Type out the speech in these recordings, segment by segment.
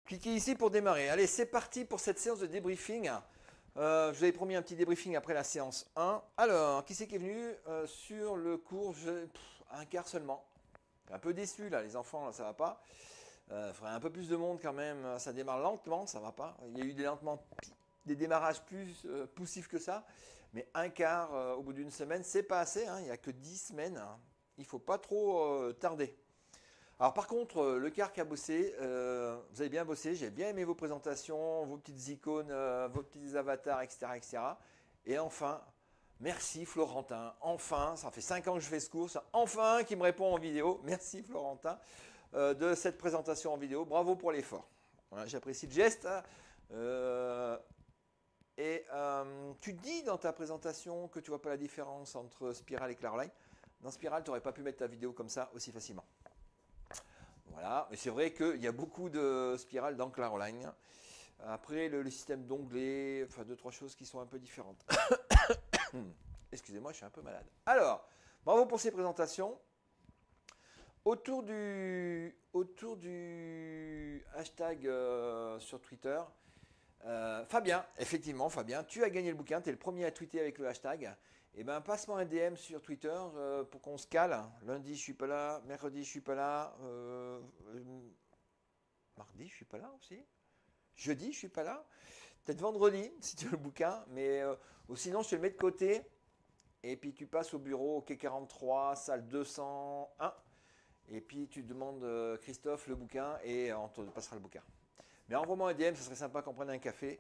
Cliquez ici pour démarrer. Allez, c'est parti pour cette séance de débriefing. Je vous avais promis un petit débriefing après la séance 1. Alors, qui c'est qui est venu sur le cours un quart seulement. Un peu déçu là, les enfants, là, ça va pas. Faudrait un peu plus de monde quand même. Ça démarre lentement, ça va pas. Il y a eu des démarrages plus poussifs que ça. Mais un quart au bout d'une semaine, c'est pas assez. Hein. Il n'y a que 10 semaines. Hein. Il faut pas trop tarder. Alors par contre, le quart qui a bossé, vous avez bien bossé, j'ai bien aimé vos présentations, vos petites icônes, vos petits avatars, etc., etc. Et enfin, merci Florentin, enfin, ça fait 5 ans que je fais ce cours, enfin qui me répond en vidéo. Merci Florentin de cette présentation en vidéo, bravo pour l'effort. Voilà, j'apprécie le geste. Tu dis dans ta présentation que tu ne vois pas la différence entre Spiral et Clearline. Dans Spiral, tu n'aurais pas pu mettre ta vidéo comme ça aussi facilement. Voilà, mais c'est vrai qu'il y a beaucoup de spirales dans Clearline. Après, le système d'onglets, enfin deux, trois choses qui sont un peu différentes. Excusez-moi, je suis un peu malade. Alors, bravo pour ces présentations. Autour du hashtag sur Twitter, Fabien, effectivement, Fabien, tu as gagné le bouquin, tu es le premier à tweeter avec le hashtag. Eh bien, passe-moi un DM sur Twitter pour qu'on se cale. Lundi, je suis pas là. Mercredi, je suis pas là. Mardi, je suis pas là aussi. Jeudi, je suis pas là. Peut-être vendredi, si tu veux le bouquin. Mais sinon, je te le mets de côté. Et puis, tu passes au bureau, au quai 43, salle 201. Et puis, tu demandes Christophe le bouquin et on te passera le bouquin. Mais envoie-moi un DM, ce serait sympa qu'on prenne un café.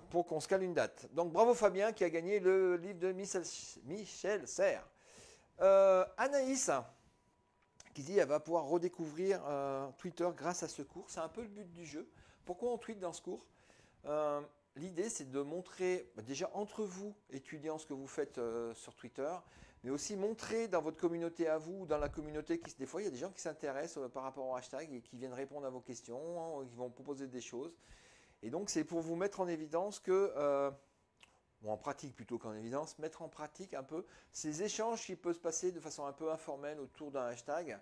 Pour qu'on se cale une date. Donc bravo Fabien qui a gagné le livre de Michel Serres. Anaïs qui dit elle va pouvoir redécouvrir Twitter grâce à ce cours. C'est un peu le but du jeu. Pourquoi on tweet dans ce cours? L'idée c'est de montrer déjà entre vous étudiants ce que vous faites sur Twitter, mais aussi montrer dans votre communauté à vous, dans la communauté des fois il y a des gens qui s'intéressent par rapport au hashtag et qui viennent répondre à vos questions, qui vont proposer des choses. Et donc, c'est pour vous mettre en évidence que, ou en pratique plutôt qu'en évidence, mettre en pratique un peu ces échanges qui peuvent se passer de façon un peu informelle autour d'un hashtag.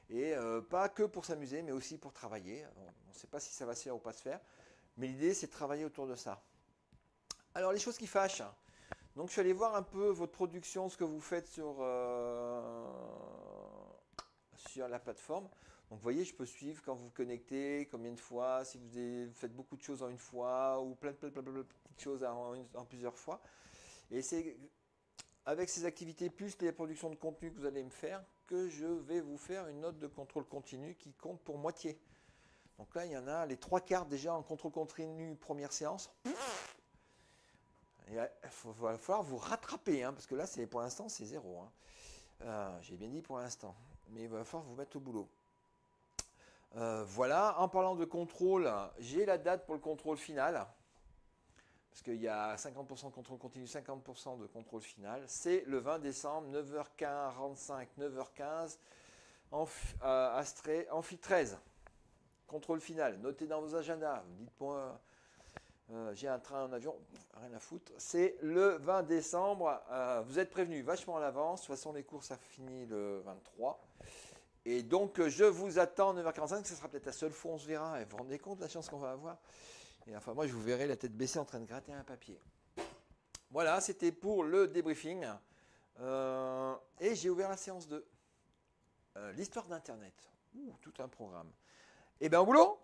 Et pas que pour s'amuser, mais aussi pour travailler. On ne sait pas si ça va se faire ou pas se faire. Mais l'idée, c'est de travailler autour de ça. Alors, les choses qui fâchent. Donc, je suis allé voir un peu votre production, ce que vous faites sur la plateforme. Donc vous voyez, je peux suivre quand vous vous connectez, combien de fois, si vous faites beaucoup de choses en une fois ou plein de petites choses en plusieurs fois. Et c'est avec ces activités plus les productions de contenu que vous allez me faire que je vais vous faire une note de contrôle continu qui compte pour moitié. Donc là, il y en a les 3 quarts déjà en contrôle continu première séance. Il va falloir vous rattraper, hein, parce que là, pour l'instant, c'est 0. Hein. J'ai bien dit pour l'instant, mais il va falloir vous mettre au boulot. Voilà, en parlant de contrôle, j'ai la date pour le contrôle final. Parce qu'il y a 50% de contrôle continu, 50% de contrôle final. C'est le 20 décembre, 9h45, 9h15, Amphi 13. Contrôle final, notez dans vos agendas. Dites-moi, j'ai un train, un avion, rien à foutre. C'est le 20 décembre, vous êtes prévenus vachement à l'avance. De toute façon, les cours, ça finit le 23. Et donc, je vous attends 9h45, ce sera peut-être la seule fois où on se verra. Et vous vous rendez compte de la chance qu'on va avoir? Et enfin, moi, je vous verrai la tête baissée en train de gratter un papier. Voilà, c'était pour le débriefing. Et j'ai ouvert la séance 2. L'histoire d'Internet. Tout un programme. Et bien, au boulot!